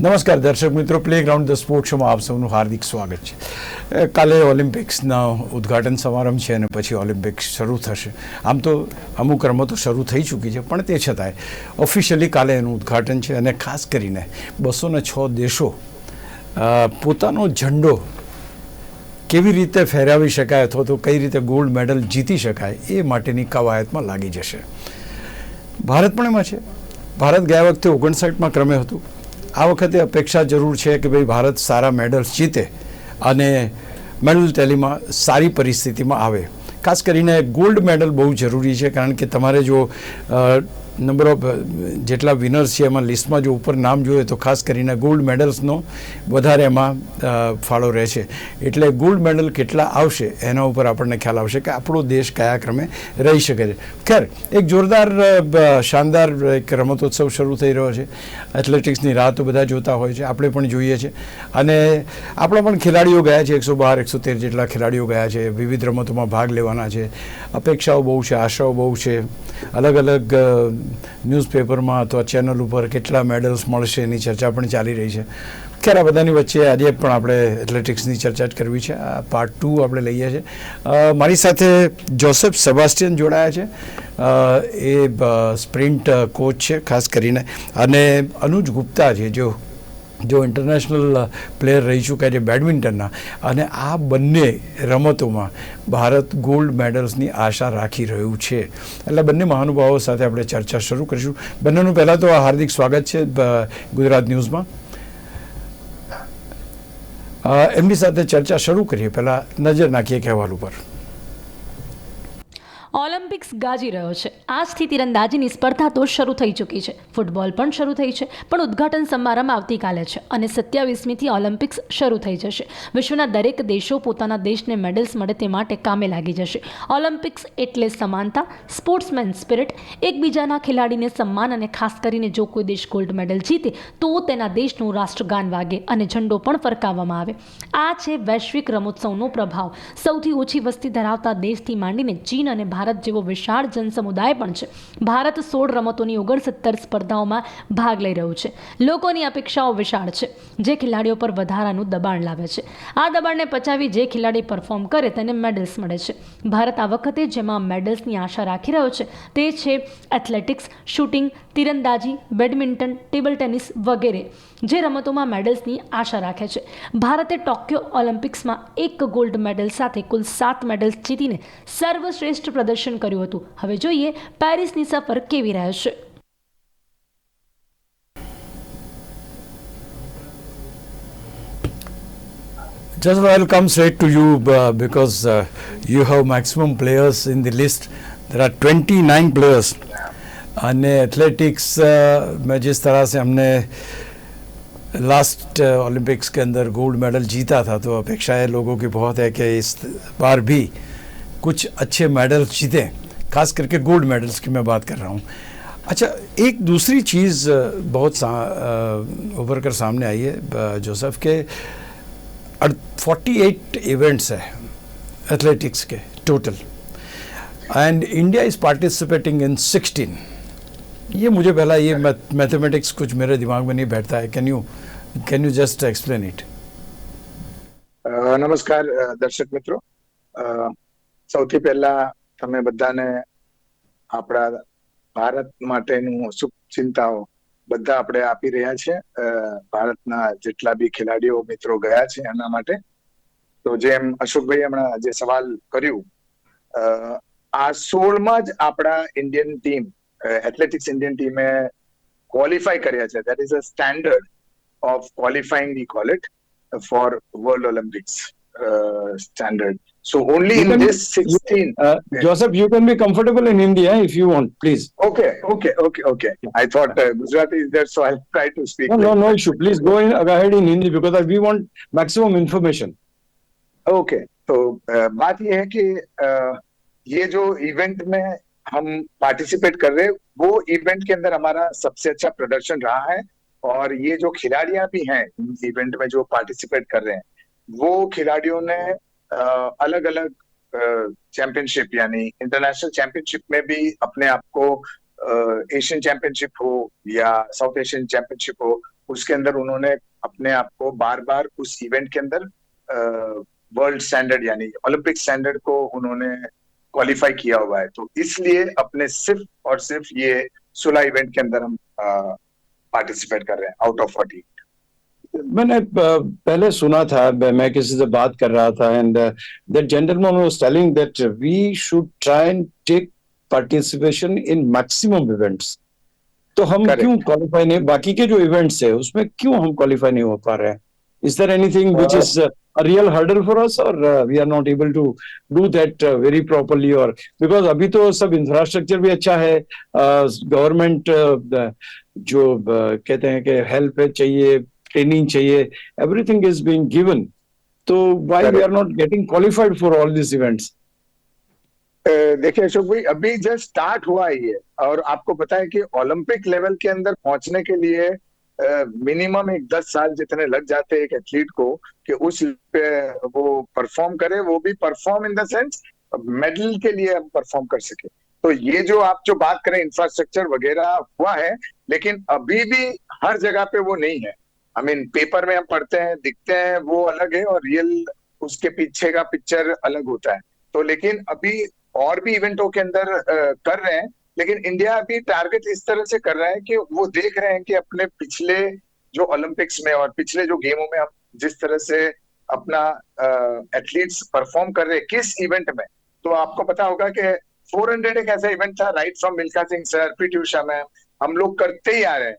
નમસ્કાર દર્શક મિત્રો, પ્લેગ્રાઉન્ડ ધ સ્પોર્ટ શોમાં આપ સૌનું હાર્દિક સ્વાગત છે. કાલે ઓલિમ્પિક્સના ઉદ્ઘાટન સમારંભ છે અને પછી ઓલિમ્પિક્સ શરૂ થશે. આમ તો અમુક રમતો શરૂ થઈ ચૂકી છે, પણ તે છતાંય ઓફિશિયલી કાલે એનું ઉદ્ઘાટન છે અને ખાસ કરીને 206 દેશો પોતાનો ઝંડો કેવી રીતે ફહેરાવી શકાય અથવા તો કઈ રીતે ગોલ્ડ મેડલ જીતી શકાય એ માટેની કવાયતમાં લાગી જશે. ભારત પણ એમાં છે. ભારત ગયા વખતે 59માં ક્રમે હતું. આ વખતે અપેક્ષા જરૂર છે કે ભાઈ ભારત સારા મેડલ્સ જીતે અને મેડલ ટેલીમાં સારી પરિસ્થિતિમાં આવે. ખાસ કરીને ગોલ્ડ મેડલ બહુ જરૂરી છે, કારણ કે તમારે જો નંબર ઓફ જેટલા વિનર્સ છે એમાં લિસ્ટમાં જો ઉપર નામ જોઈએ તો ખાસ કરીને ગોલ્ડ મેડલ્સનો વધારે એમાં ફાળો રહે છે. એટલે ગોલ્ડ મેડલ કેટલા આવશે એના ઉપર આપણને ખ્યાલ આવશે કે આપણો દેશ કયા ક્રમે રહી શકે છે. ખેર, એક જોરદાર શાનદાર એક રમતોત્સવ શરૂ થઈ રહ્યો છે. એથ્લેટિક્સની રાહ તો બધા જોતા હોય છે, આપણે પણ જોઈએ છે અને આપણા પણ ખેલાડીઓ ગયા છે. 112-113 જેટલા ખેલાડીઓ ગયા છે, વિવિધ રમતોમાં ભાગ લેવાના છે. અપેક્ષાઓ બહુ છે, આશાઓ બહુ છે. અલગ અલગ ન્યૂઝપેપરમાં અથવા ચેનલ ઉપર કેટલા મેડલ્સ મળશે એની ચર્ચા પણ ચાલી રહી છે. ખેર, આ બધાની વચ્ચે આજે પણ આપણે એથ્લેટિક્સની ચર્ચા જ કરવી છે. આ પાર્ટ 2 આપણે લઈએ છીએ. મારી સાથે જોસેફ સેબાસ્ટિયન જોડાયા છે. એ સ્પ્રિન્ટ કોચ છે ખાસ કરીને, અને અનુજ ગુપ્તા છે જો ઇન્ટરનેશનલ પ્લેયર રહી ચૂક્યા છે બેડમિન્ટનના, અને આ બંને રમતોમાં ભારત ગોલ્ડ મેડલ્સની આશા રાખી રહ્યું છે. એટલે બંને મહાનુભાવો સાથે આપણે ચર્ચા શરૂ કરીશું. બંનેનું પહેલાં તો હાર્દિક સ્વાગત છે ગુજરાત ન્યૂઝમાં. એમની સાથે ચર્ચા શરૂ કરીએ પહેલાં નજર નાખીએ અહેવાલ ઉપર. ઓલિમ્પિક્સ ગાજી રહ્યો છે. આજથી તીરંદાજીની સ્પર્ધા તો શરૂ થઈ ચૂકી છે. ફૂટબોલ પણ શરૂ થઈ છે, પણ ઉદ્ઘાટન સમારંભ આવતીકાલે છે અને 27મીથી ઓલિમ્પિક્સ શરૂ થઈ જશે. વિશ્વના દરેક દેશો પોતાના દેશને મેડલ્સ મળે તે માટે કામે લાગી જશે. ઓલિમ્પિક્સ એટલે સમાનતા, સ્પોર્ટ્સમેન સ્પિરિટ, એકબીજાના ખેલાડીને સન્માન અને ખાસ કરીને જો કોઈ દેશ ગોલ્ડ મેડલ જીતે તો તેના દેશનું રાષ્ટ્રગાન વાગે અને ઝંડો પણ ફરકાવવામાં આવે. આ છે વૈશ્વિક રમોત્સવનો પ્રભાવ. સૌથી ઓછી વસ્તી ધરાવતા દેશથી માંડીને ચીન અને ભારત જેવો વિશાળ જનસમુદાય પણ છે. ભારત 16 રમતોની 69 સ્પર્ધાઓમાં ભાગ લઈ રહ્યું છે. લોકોની અપેક્ષાઓ વિશાળ છે, જે ખેલાડીઓ પર વધારાનું દબાણ લાવે છે. આ દબાણને પચાવી જે ખેલાડી પરફોર્મ કરે તેને મેડલ્સ મળે છે. ભારત આ વખતે જેમાં મેડલ્સની આશા રાખી રહ્યો છે તે છે એથ્લેટિક્સ, શૂટિંગ, તીરંદાજી, બેડમિન્ટન, ટેબલ ટેનિસ વગેરે જે રમતોમાં મેડલ્સની આશા રાખે છે. ભારતે ટોક્યો ઓલિમ્પિક્સમાં 1 ગોલ્ડ મેડલ સાથે કુલ 7 મેડલ્સ જીતીને સર્વશ્રેષ્ઠ પ્રદર્શન કર્યું હતું. હવે જોઈએ પેરિસની સફર કેવી રહેશે. Just I'll come straight to you because you have maximum players in the list. There are 29 players. અને एथलेटिक्स में जिस तरह से हमने लास्ट ओलंपिक्स के अंदर गोल्ड मेडल जीता था, तो अपेक्षाएं लोगों की बहुत है कि इस बार भी कुछ अच्छे मेडल्स जीतें, खास करके गोल्ड मेडल्स की मैं बात कर रहा हूँ. अच्छा, एक दूसरी चीज़ बहुत उभर कर सामने आई है जोसेफ के 48 इवेंट्स है एथलेटिक्स के total, and India is participating in 16. ये मुझे पहला ये मैथमेटिक्स कुछ मेरे दिमाग में नहीं बैठता है. Can you just explain it? નમસ્કાર દર્શક મિત્રો, સૌથી પહેલા તમે બધાને આપણા ભારત માટેનું શુભચિંતાઓ બધા આપણે આપી રહ્યા છે. ભારતના જેટલા બી ખેલાડીઓ મિત્રો ગયા છે એના માટે. તો જેમ અશોકભાઈ હમણાં જે સવાલ કર્યું, આ 16માં જ આપણા ઇન્ડિયન ટીમ, એથ્લેટિક્સ ઇન્ડિયન ટીમે ક્વોલિફાય કર્યા છે. That is a standard of qualifying, V call it, for World Olympics standard. So only in this 16. Joseph, you can be comfortable in India if you want, please. Okay. I thought Gujarati is there, so I'll try to speak. No issue. Please go ahead in Hindi because we want maximum information. Okay. तो बात ये है कि ये जो event में हम participate कर रहे हैं, वो इवेंट के अंदर हमारा सबसे अच्छा प्रदर्शन रहा है. और ये जो खिलाड़ियां भी हैं इवेंट में जो पार्टिसिपेट कर रहे हैं, वो खिलाड़ियों ने अलग अलग चैंपियनशिप यानी इंटरनेशनल चैंपियनशिप में भी अपने आप को, एशियन चैंपियनशिप हो या साउथ एशियन चैंपियनशिप हो, उसके अंदर उन्होंने अपने आप को बार बार उस इवेंट के अंदर वर्ल्ड स्टैंडर्ड यानी ओलंपिक स्टैंडर्ड को उन्होंने क्वालिफाई किया हुआ है। तो इसलिए अपने सिर्फ और सिर्फ ये 16 इवेंट के अंदर हम पार्टिसिपेट कर रहे हैं आउट ऑफ 40। मैंने पहले सुना था, मैं किसी से बात कर रहा था, and that gentleman was telling that we should try and take participation in maximum events. तो हम Correct. क्यों क्वालिफाई नहीं, बाकी के जो इवेंट्स है उसमें क्यों हम क्वालिफाई नहीं हो पा रहे हैं? Is there anything which is a real hurdle for us, or we are not able to do that very properly? और because अभी तो सब इंफ्रास्ट्रक्चर भी अच्छा है, गवर्नमेंट जो कहते हैं कि हेल्प चाहिए, ट्रेनिंग चाहिए, एवरीथिंग इज बीइंग गिवन, तो why we are not getting qualified for all this events? देखिए अशोक भाई, अभी जस्ट स्टार्ट हुआ ही है और आपको पता है कि ओलंपिक लेवल के अंदर पहुंचने के लिए मिनिमम 10 साल जितने लग जाते हैं एक एथलीट को कि उस पे वो परफॉर्म करे, वो भी perform in the sense medal के लिए हम परफॉर्म कर सके। तो ये जो आप जो बात करें इंफ्रास्ट्रक्चर वगैरह हुआ है, लेकिन अभी भी हर जगह पे वो नहीं है। आई मीन पेपर में हम पढ़ते हैं, दिखते हैं, वो अलग है और रियल उसके पीछे का पिक्चर अलग होता है। तो लेकिन अभी और भी इवेंटों के अंदर कर रहे हैं, लेकिन इंडिया अभी टारगेट इस तरह से कर रहा है कि वो देख रहे हैं कि अपने पिछले जो ओलंपिक्स में और पिछले जो गेमों में हम जिस तरह से अपना एथलीट्स परफॉर्म कर रहे हैं किस इवेंट में। तो आपको पता होगा कि 400 एक ऐसा इवेंट था, right from Milkha Singh sir, PT Usha ma'am, हम लोग करते ही आ रहे हैं।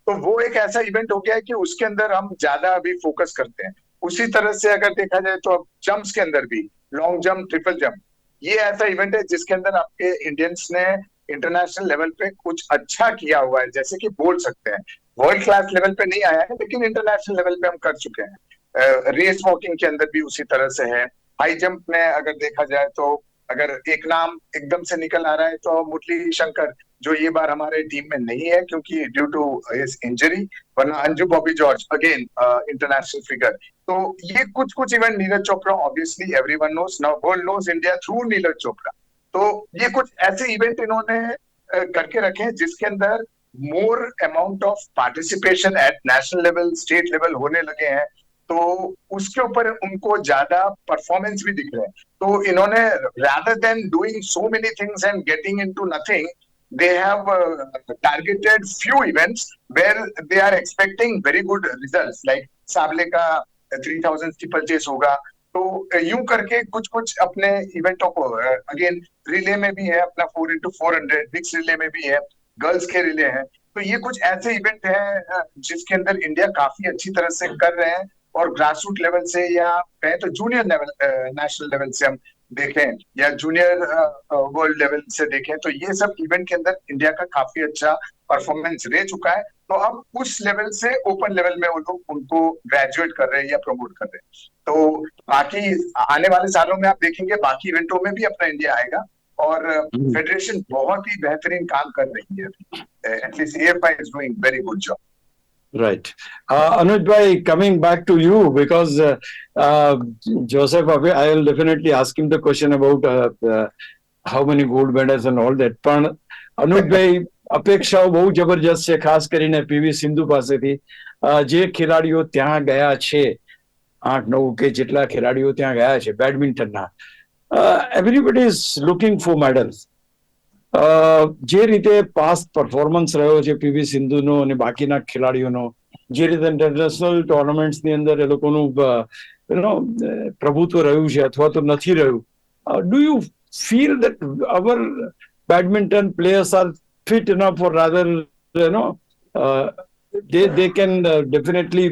तो वो एक ऐसा इवेंट हो गया है कि उसके अंदर हम ज्यादा अभी फोकस करते हैं। उसी तरह से अगर देखा जाए तो अब जंप्स के अंदर भी लॉन्ग जंप, ट्रिपल जंप, ये ऐसा इवेंट है जिसके अंदर आपके इंडियंस ने इंटरनेशनल लेवल पे कुछ अच्छा किया हुआ है, जैसे कि बोल सकते हैं वर्ल्ड क्लास लेवल पे नहीं आया है लेकिन इंटरनेशनल लेवल पे हम कर चुके हैं। रेस वॉकिंग के अंदर भी उसी तरह से है। हाई जंप में अगर देखा जाए तो अगर एक नाम एकदम से निकल आ रहा है तो मुरली शंकर, जो ये बार हमारे टीम में नहीं है क्योंकि ड्यू टू हिज इंजरी, वरना Anju Bobby George again international figure. तो ये कुछ कुछ event, Neeraj Chopra obviously everyone knows, now world knows India through Neeraj Chopra. तो ये कुछ ऐसे इवेंट इन्होंने करके रखे हैं जिसके अंदर more amount of participation at national level, state level होने लगे हैं। तो उसके ऊपर उनको ज्यादा परफॉर्मेंस भी दिख रहे हैं। तो इन्होंने rather than doing so many things and getting into nothing, they have targeted few events where they are expecting very good results, like Sable का 3000 स्टीपल चेस होगा। तो यूं करके कुछ कुछ अपने इवेंटों को, अगेन रिले में भी है अपना 4x400, मिक्स रिले में भी है, गर्ल्स के रिले हैं। तो ये कुछ ऐसे इवेंट हैं जिसके अंदर इंडिया काफी अच्छी तरह से कर रहे हैं। और ग्रास रूट लेवल से या कहें तो जूनियर लेवल, नेशनल लेवल से हम देखें या जूनियर वर्ल्ड लेवल से देखें, तो ये सब इवेंट के अंदर इंडिया का काफी अच्छा परफॉर्मेंस रह चुका है। तो अब उस लेवल से ओपन लेवल में वो लोग उनको ग्रेजुएट कर रहे हैं या प्रमोट कर रहे हैं। तो बाकी आने वाले सालों में आप देखेंगे बाकी इवेंटों में भी अपना इंडिया आएगा और फेडरेशन बहुत ही बेहतरीन काम कर रही है। At least AFI is doing very good job. Right. Anuj bhai, coming back to you, because Joseph, I will definitely ask him the question about how many gold medals and all that. પણ અનુજ ભાઈ, અપેક્ષાઓ બહુ જબરજસ્ત છે, ખાસ કરીને PV Sindhu પાસેથી. જે ખેલાડીઓ ત્યાં ગયા છે, 8-9 કે જેટલા ખેલાડીઓ ત્યાં ગયા છે બેડમિન્ટનના, everybody is looking for medals. જે રીતે પાસ્ટ પરફોર્મન્સ રહ્યો છે પીવી સિંધુનો અને બાકીના ખેલાડીઓનો, જે રીતે ઇન્ટરનેશનલ ટુર્નામેન્ટ્સની અંદર એ લોકોનું પ્રભુત્વ રહ્યું છે અથવા તો નથી રહ્યું, do you feel that our badminton players are fit enough, or rather they can definitely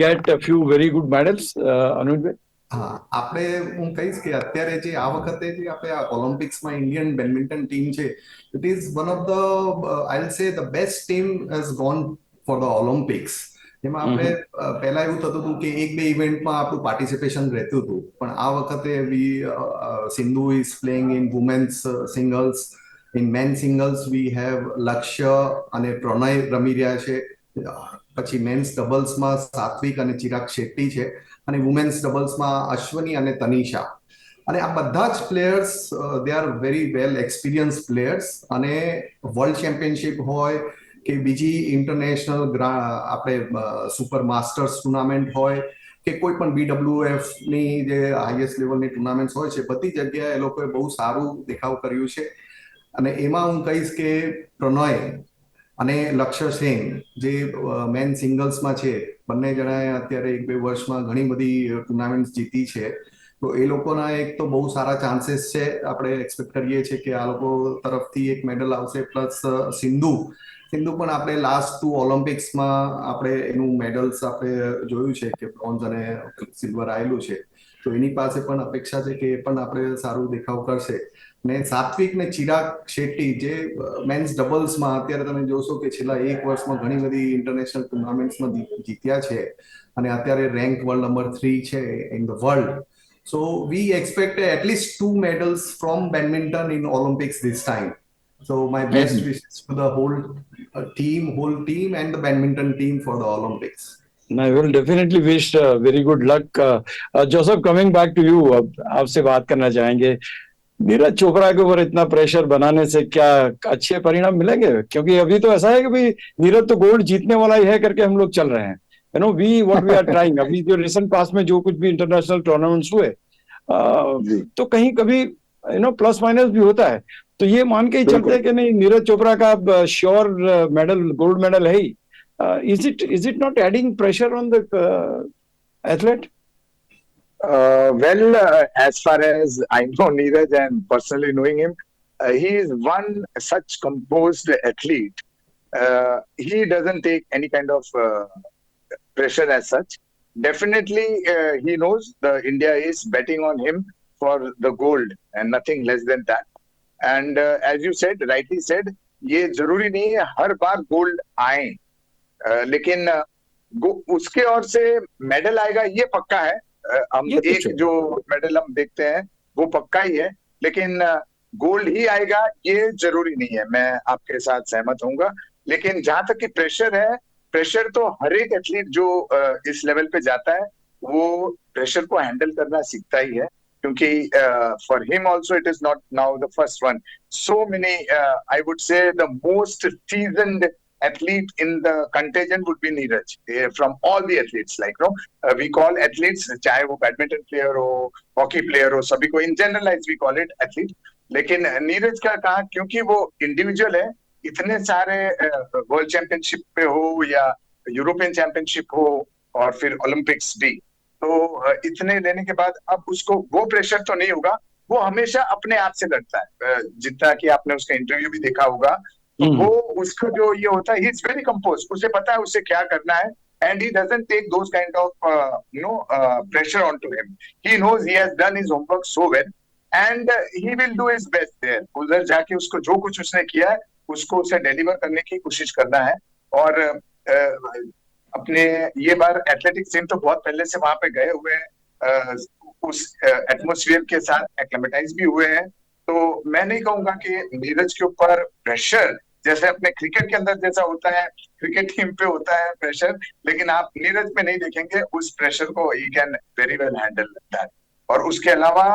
get a few very good medals? Anuj? હા, આપણે હું કહીશ કે અત્યારે જે આ વખતે જે આપણે આ ઓલિમ્પિક્સમાં ઇન્ડિયન બેડમિન્ટન ટીમ છે, it is one of the I will say the best team has gone for the Olympics. જેમાં આપણે પહેલા એવું થતું હતું કે 1-2 ઇવેન્ટમાં આપણું પાર્ટિસિપેશન રહેતું હતું, પણ આ વખતે Sindhu is playing in women's singles, in men singles we have Lakshya અને પ્રણય રમી રહ્યા છે. પછી મેન્સ ડબલ્સમાં સાત્વિક અને ચિરાગ શેટ્ટી છે, અને વુમેન્સ ડબલ્સમાં અશ્વની અને તનિષા. અને આ બધા જ players they are very well experience players. અને વર્લ્ડ ચેમ્પિયનશિપ હોય કે બીજી ઇન્ટરનેશનલ આપણે સુપર માસ્ટર્સ ટુર્નામેન્ટ હોય કે કોઈ પણ BWF ની જે હાઈએસ્ટ લેવલની ટુર્નામેન્ટ હોય છે, બધી જગ્યાએ એ લોકોએ બહુ સારું દેખાવ કર્યું છે. અને એમાં હું કહીશ કે પ્રણય અને લક્ષ્ય સેન જે મેન સિંગલ્સમાં છે, બંને જણાએ અત્યારે 1-2 વર્ષમાં ઘણી બધી ટુર્નામેન્ટ જીતી છે. તો એ લોકોના એક તો બહુ સારા ચાન્સીસ છે. આપણે એક્સપેક્ટ કરીએ છીએ કે આ લોકો તરફથી એક મેડલ આવશે. પ્લસ સિંધુ પણ આપણે લાસ્ટ 2 ઓલિમ્પિક્સમાં આપણે એનું મેડલ્સ આપણે જોયું છે કે બ્રોન્ઝ અને સિલ્વર આવેલું છે. તો એની પાસે પણ અપેક્ષા છે કે એ પણ આપણે સારું દેખાવ કરશે. ને સાત્વિક ને ચિરાગ શેટ્ટી જે મેન્સ ડબલ્સમાં અત્યારે તમે જોશો કે છેલ્લા 1 વર્ષમાં ઘણી બધી ઇન્ટરનેશનલ ટુર્નામેન્ટ્સમાં જીત્યા છે અને અત્યારે રેન્ક વર્લ્ડ નંબર 3 છે in the world. So we expect at least 2 medals from badminton in Olympics this time. So my best wishes to the whole team and the badminton team for the Olympics. I will definitely wish very good luck. Joseph, coming back to you, अब आपसे बात करना चाहेंगे. नीरज चोपड़ा के ऊपर इतना pressure बनाने से क्या अच्छे परिणाम मिलेंगे? क्योंकि अभी तो ऐसा है कि भाई नीरज तो गोल्ड जीतने वाला ही है करके हम लोग चल रहे हैं. You know, what we are trying. अभी जो रिसेंट पास में जो कुछ भी इंटरनेशनल टूर्नामेंट्स हुए, तो कहीं कभी प्लस माइनस भी होता है. तो ये मान के ही चलते हैं कि नहीं, नीरज चोपड़ा का श्योर मेडल, गोल्ड मेडल है ही. Is it not adding pressure on the athlete? Well, as far as I know Neeraj and personally knowing him, he is one such composed athlete. He doesn't take any kind of pressure as such. Definitely, he knows the India is betting on him for the gold and nothing less than that. And as you said, rightly said, ये जरूरी नहीं है हर बार gold आए, लेकिन उसके ओर से medal आएगा ये पक्का है. हम एक जो मेडल हम देखते हैं वो पक्का ही है, लेकिन गोल्ड ही आएगा ये जरूरी नहीं है. मैं आपके साथ सहमत होऊंगा. लेकिन जहां तक कि प्रेशर है, प्रेशर तो हर एक एथलीट जो इस लेवल पे जाता है वो प्रेशर को हैंडल करना सीखता ही है, क्योंकि for him also it is not now the first one. So many I would say the most seasoned athlete in the contingent would be Neeraj. From all the athletes, like we call athletes, चाहे वो badminton player हो, hockey player हो, सभी को in generalize we call it athlete. लेकिन नीरज का कहा क्योंकि वो इंडिविजुअल है, इतने सारे वर्ल्ड चैंपियनशिप पे हो या यूरोपियन चैंपियनशिप हो और फिर ओलंपिक्स भी, तो इतने लेने के बाद अब उसको वो प्रेशर तो नहीं होगा. वो हमेशा अपने आप से लड़ता है. जितना कि आपने उसका इंटरव्यू भी देखा होगा, वो उसका जो ये होता है, ही इज वेरी कंपोज. उसे पता है उसे क्या करना है, and he doesn't take those kind of pressure on to him. He knows he has done his homework so well and he will do his best there. उधर जाके उसको जो कुछ उसने किया है उसको उसे डिलीवर करने की कोशिश करना है. और अपने ये बार एथलेटिक्स टीम तो बहुत पहले से वहां पे गए हुए हैं, उस एटमोस्फियर के साथ एक्लेमेटाइज भी हुए हैं. तो मैं नहीं कहूंगा कि नीरज के ऊपर प्रेशर जैसे अपने क्रिकेट के अंदर जैसा होता है, क्रिकेट टीम पे होता है प्रेशर, लेकिन आप नीरज पे नहीं देखेंगे उस प्रेशर को. He can very well handle that. और उसके अलावा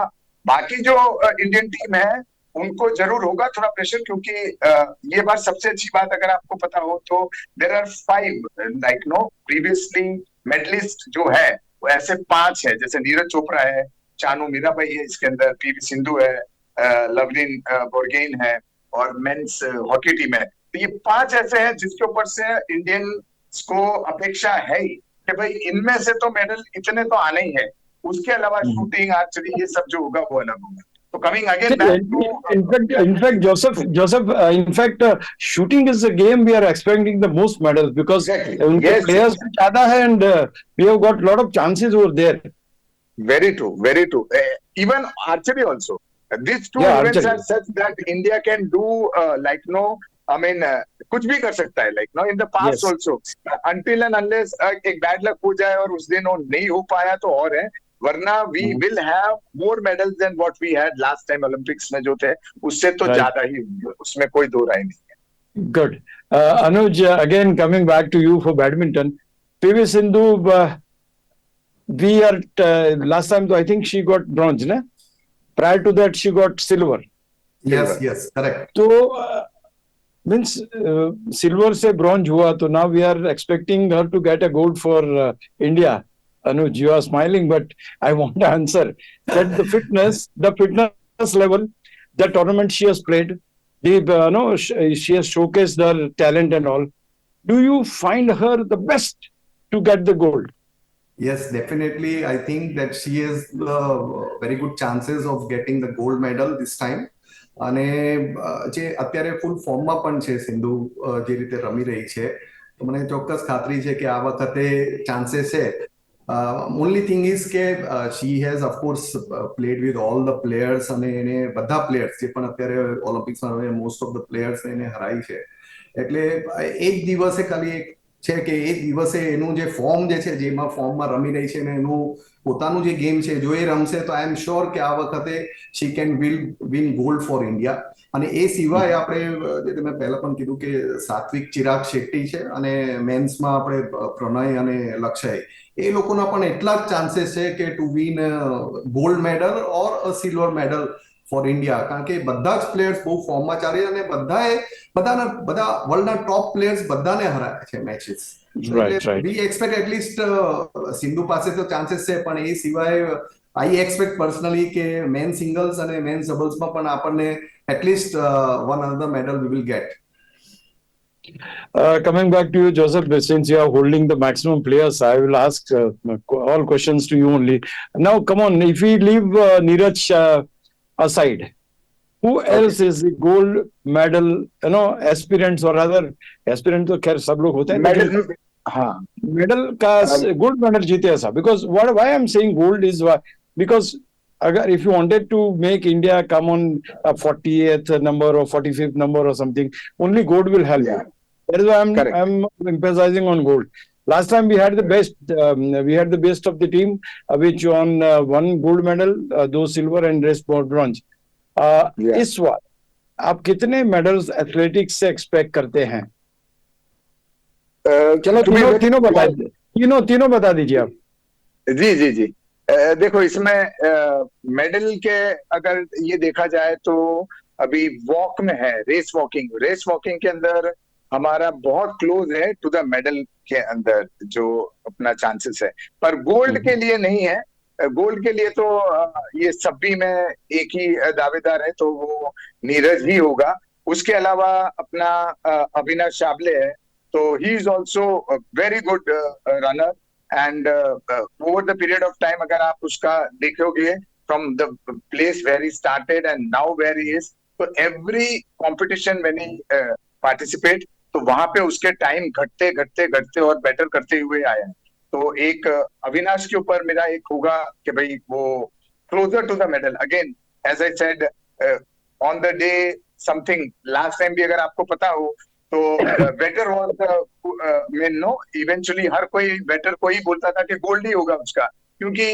बाकी जो इंडियन टीम है उनको जरूर होगा थोड़ा प्रेशर, क्योंकि ये बार सबसे अच्छी बात अगर आपको पता हो तो there are 5 like previously medalist जो है वो ऐसे 5 है. जैसे नीरज चोपड़ा है, चानू मीराबाई है, इसके अंदर PV सिंधु है, लवलिन बोर्गेन है और मेंस हॉकी टीम है. तो ये 5 ऐसे हैं जिसके ऊपर से इंडियन को अपेक्षा है ही कि भाई इनमें से तो मेडल इतने तो आने ही है. उसके अलावा शूटिंग, आर्चरी, ये सब जो होगा वो अलग होगा. तो coming again in fact Joseph in fact shooting is a game we are expecting the most medals because उनके Yes. players भी ज्यादा है and we have got lot of chances over there. Very true, very true. Even archery also. These two Yeah, events archery. are such that India can do I mean कुछ भी कर सकता है in the past Yes. also. Until and unless एक bad luck हो जाए और उस दिन वो नहीं हो पाया तो और है, वरना we will have more medals than what we had last time Olympics में जो थे, उससे तो Right. ज्यादा ही होंगे, उसमें कोई दो राय नहीं है. Good. Anuj, again coming back to you for badminton, PV Sindhu, we are last time I think she got bronze, na? Prior to that she got silver. Yes, correct. तो मीन्स सिल्वर से bronze हुआ तो now we are expecting her to get a gold for India. Anuj, you are smiling, but I want to answer that the fitness level, the tournament she has played, the no, she has showcased her talent and all. Do you find her the best to get the gold? Yes, definitely. I think that she has very good chances of getting the gold medal this time. અને જે અત્યારે ફૂલ ફોર્મમાં પણ છે સિંધુ, જે રીતે રમી રહી છે, તો મને ચોક્કસ ખાતરી છે કે આ વખતે ચાન્સીસ છે. ઓનલી થિંગ ઇઝ કે she has of course played with all the players, અને એને બધા પ્લેયર્સ જે પણ અત્યારે ઓલિમ્પિક્સમાં મોસ્ટ ઓફ ધ પ્લેયર્સ એને હરાઈ છે. એટલે એક દિવસે ખાલી એક છે કે એ દિવસે એનું જે ફોર્મ જે છે, જેમાં ફોર્મમાં રમી રહી છે, ને એનું પોતાનું જે ગેમ છે જો એ રમશે તો આઈ એમ શ્યોર કે આ વખતે she can win gold for India. અને એ સિવાય આપણે જે તમે પહેલા પણ કીધું કે સાત્વિક ચિરાગ શેટ્ટી છે, અને મેન્સમાં આપણે પ્રણય અને લક્ષય, એ લોકોના પણ એટલા જ ચાન્સીસ છે કે to win gold medal or a silver medal for India. કારણ કે બધા જ પ્લેયર્સ બહુ ફોર્મમાં ચાલે, અને બધા વર્લ્ડના ટોપ પ્લેયર્સ બધાને હરાયા છે મેચીસ. એટલે Right. વી એક્સપેક્ટ એટલીસ્ટ સિંધુ પાસે તો ચાન્સીસ છે, પણ એ સિવાય આઈ એક્સપેક્ટ પર્સનલી કે મેન સિંગલ્સ અને મેન ડબલ્સમાં પણ આપણને at least one another medal we will get. Coming back to you, Joseph, since you are holding the maximum players, I will ask all questions to you only. Now, come on, if we leave Neeraj aside, who else is the gold medal, aspirants or other aspirants? तो खैर सब लोग होते हैं, लेकिन medal, हाँ, medal का gold medal जीते ऐसा, because why I'm saying gold is because अगर if you wanted to make India come on a 40th number or 45th number or something, only gold will help. yeah, That is why correct. I'm emphasizing on gold. Last time we had the best, of the team, which won one gold medal, दो silver and rest bronze. Yeah. इस बार आप कितने medals athletics से expect करते हैं? चलो तीनों बता दीजिए आप. जी जी जी. देखो, इसमें मेडल के अगर ये देखा जाए तो अभी वॉक में है, रेस वॉकिंग के अंदर हमारा बहुत क्लोज है टू द मेडल के अंदर जो अपना चांसेस है, पर गोल्ड के लिए नहीं है. गोल्ड के लिए तो ये सभी में एक ही दावेदार है, तो वो नीरज ही होगा. उसके अलावा अपना अविनाश शाबले है, तो ही is also very good runner. And over the period of time अगर आप उसका देखोगे from the place where he started and now where he is, तो every competition when he participate, तो वहां पे उसके टाइम घटते और बेटर करते हुए आया है. तो एक अविनाश के ऊपर मेरा एक होगा कि भाई वो closer to the medal. Again as I said on the day something, last time भी अगर आपको पता हो तो better was men no, eventually हर कोई बेटर को ही बोलता था कि गोल्ड ही होगा उसका, क्योंकि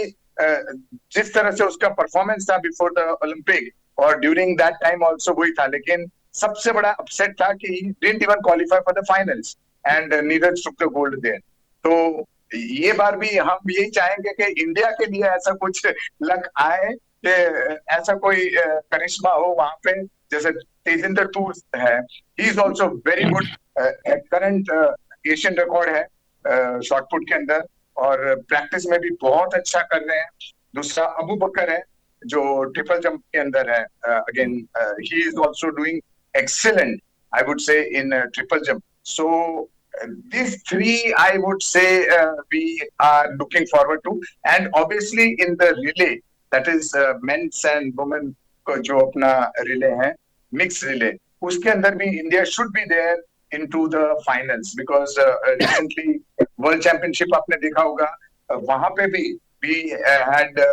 जिस तरह से उसका परफॉर्मेंस था बिफोर द ओलंपिक और ड्यूरिंग दैट टाइम ऑल्सो वही था. लेकिन सबसे बड़ा अपसेट था कि he didn't even qualify for the finals and Neeraj took the gold there. तो ये बार भी हम यही चाहेंगे कि इंडिया के लिए ऐसा कुछ लक आए कि ऐसा कोई करिश्मा हो वहां पे, जैसे तेजिंदर तूर है, ही is also very good. Current Asian record है शॉटपुट के अंदर, और प्रैक्टिस में भी बहुत अच्छा कर रहे हैं. दूसरा अबू बकर है जो ट्रिपल जंप के अंदर है. Again he is also doing excellent, I would say, in triple jump. So these three, I would say, we are looking forward to. And obviously in the relay, that is men's and women को जो अपना relay है, mixed relay, उसके अंदर भी India should be there into the finals, because recently World Championship आपने देखा होगा, वहां पे भी we had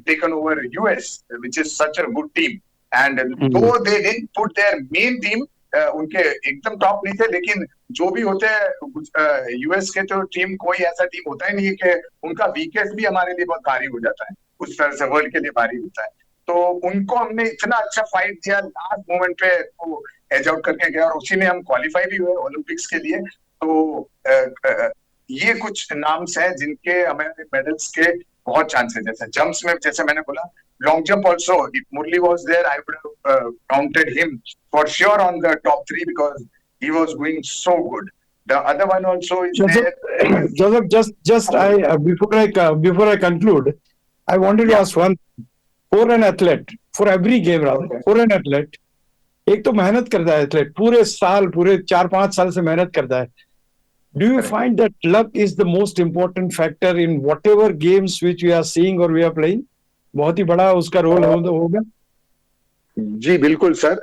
taken over US, which is such a good team. And though they didn't put their main team, उनके एकदम टॉप नहीं थे, लेकिन जो भी होते हैं यूएस के, तो टीम कोई ऐसा टीम होता ही नहीं है कि उनका वीकेस्ट भी हमारे लिए बहुत भारी हो जाता है, उस तरह से वर्ल्ड के लिए भारी होता है. तो उनको हमने इतना अच्छा फाइट दिया, लास्ट मोमेंट पे वो एज आउट करके गया, और उसी में हम क्वालिफाई भी हुए ओलंपिक्स के लिए. तो ये कुछ नाम्स हैं जिनके हमें मेडल्स के बहुत चांसेस है सर। जंप्स में जैसे मैंने बोला, long jump also, if Murali was there I would counted him for sure on the top 3 because he was going so good. The other one also is there. Joseph, before I conclude, I wanted to ask one for an athlete, for every game rather, Okay. for an athlete, एक तो मेहनत करता है athlete, पूरे साल, पूरे 4-5 साल से मेहनत करता है. Do you Correct. find that luck is the most important factor in whatever games which we are seeing or we are playing? बहुत ही बड़ा उसका रोल होगा. जी बिल्कुल सर,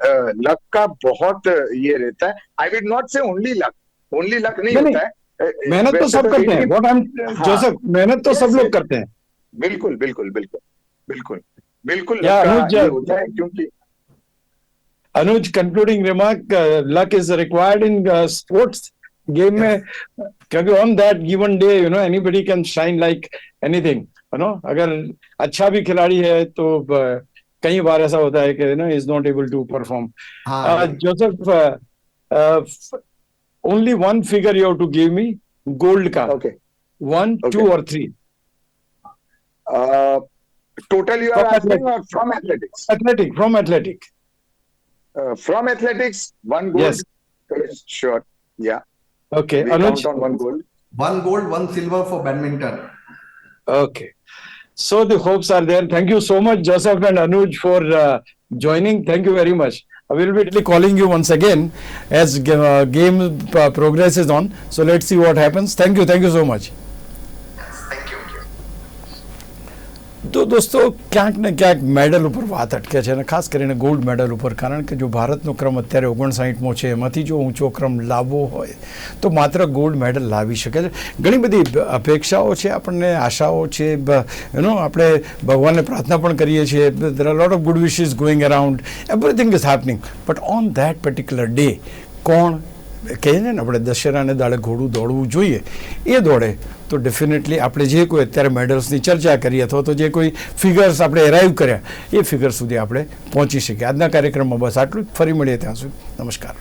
लक का बहुत ये रहता है। आई विल नॉट से ओनली लक नहीं नहीं, होता है। मेहनत तो वैसे सब करते हैं. 18 What I'm Joseph, मेहनत तो Yes, सब लोग yes. करते हैं. बिल्कुल बिल्कुल बिल्कुल बिल्कुल बिल्कुल Yeah, लक का Anuj, ये होता है क्योंकि Anuj, concluding remark, luck is required in sports game में, क्योंकि on that given day, you know, anybody can shine like anything, you know. अगर अच्छा भी खिलाड़ी है तो कई बार ऐसा होता है कि you know, is not able to perform. हाँ, Joseph, only one figure you have to give me, gold का. Okay 1, 2 Okay. or 3. Total you are From asking और from athletics? From athletic. From athletics, one gold. Yes. Sure. Yeah. Okay, We Anuj. count on one gold. 1 gold, 1 silver for badminton. Okay. So the hopes are there. Thank you so much, Joseph and Anuj, for joining. Thank you very much. I will be calling you once again as game progresses on. So let's see what happens. Thank you so much. Thank you. તો દોસ્તો ક્યાંક ને ક્યાંક medal ઉપર વાત અટકે છે અને ખાસ કરીને ગોલ્ડ મેડલ ઉપર, કારણ કે જો ભારતનો ક્રમ અત્યારે 59મો છે, એમાંથી જો ઊંચો ક્રમ લાવવો હોય તો માત્ર ગોલ્ડ મેડલ લાવી શકે છે. ઘણી બધી અપેક્ષાઓ છે, આપણને આશાઓ છે, આપણે ભગવાનને પ્રાર્થના પણ કરીએ છીએ. there are a lot of good wishes going around, everything is happening, but on that particular day કોણ કહે છે ને આપણે દશેરાને દાડે ઘોડું દોડવું જોઈએ, એ દોડે તો ડેફિનેટલી આપણે જે કોઈ અત્યારે મેડલ્સની ચર્ચા કરી અથવા તો જે કોઈ ફિગર્સ આપણે એરાઈવ કર્યા એ ફિગર સુધી આપણે પહોંચી શકીએ. આજના કાર્યક્રમમાં બસ આટલું જ. ફરી મળીએ ત્યાં સુધી. નમસ્કાર.